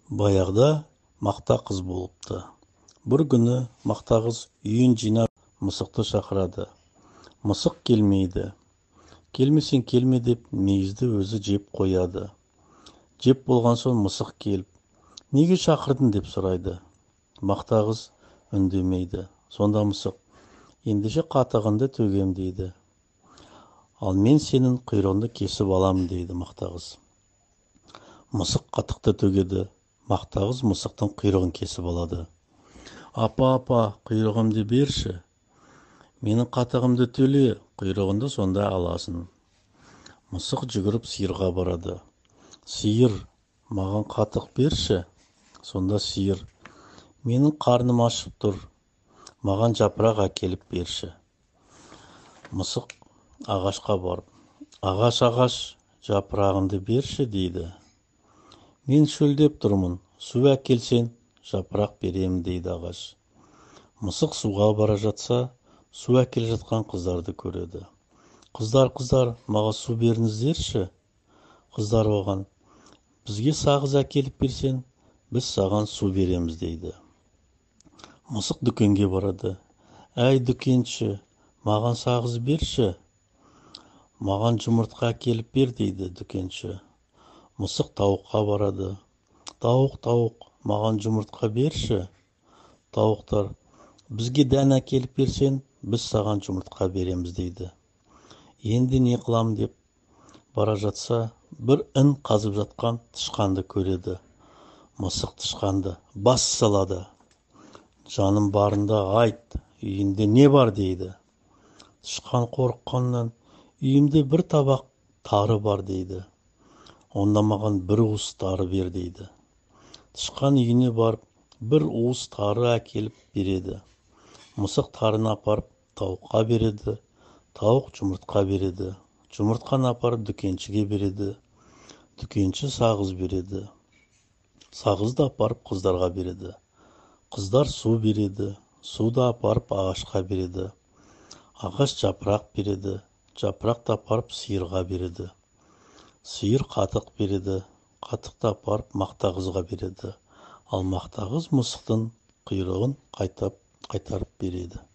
Баяғыда мақта қыз болыпты. Бір күні мақта қыз үйін жинап мысықты шақырады. Мысық келмейді. Келмесең келме деп мейізді өзі жеп қояды. Жеп болған соң мысық келіп, неге шақырдың деп сұрайды. Мақта қыз үндемейді. Сонда мысық, ендеше қатығыңды төгем дейді. Ал мен сенің құйрығыңды кесіп аламын дейді мақта қыз. Мысық қатықты төгеді. Мақта қыз мысықтың құйрығын кесіп алады. Апа, құйрығымды берші. Менің қатығымды төле, құйрығыңды сонда аласын. Мысық жүгіріп сиырға барады. Сиыр, маған қатық берші. Сонда сиыр, менің қарным ашып тұр. Маған жапырақ әкеліп берші. Мысық ағашқа барып, ағаш, жапырағымды берші дейді. Мен шөлдеп тұрмын, су әкелсең, жапырақ берем дейді ағаш. Мысық суға бара жатса, су әкел жатқан қыздарды көреді. Қыздар, маға су беріңіздерші. Қыздар оған, бізге сағыз әкеліп берсең, біз саған су береміз дейді. Мысық дүкенге барады. Әй дүкенші, маған сағыз берші. Маған жұмыртқа әкеліп бер дейді дүкенші. Мысық тауыққа барады. Тауық, маған жұмыртқа берші. Тауықтар, бізге дән әкеліп берсең, біз саған жұмыртқа береміз дейді. Енді не қылам деп бара жатса, бір ін қазып жатқан тышқанды көреді. Мысық тышқанды бас салады. Жаным барында айт, үйінде не бар дейді. Тышқан қорыққаннан, үйімде бір табақ тары бар дейді. Онда маған бір уыс тары бер дейді. Тышқан үйіне барып, бір уыс тары әкеліп береді. Мысық тарыны апарып тауыққа береді. Тауық жұмыртқа береді. Жұмыртқаны апарып дүкеншіге береді. Дүкенші сағыз береді. Сағызды апарып қыздарға береді. Қыздар су береді. Суды апарып ағашқа береді. Ағаш жапырақ береді. Жапырақты апарып сиырға береді. Сиыр қатық береді. Қатықты апарып мақта қызға береді. Ал мақта қыз мысықтың құйрығын қайтарып береді.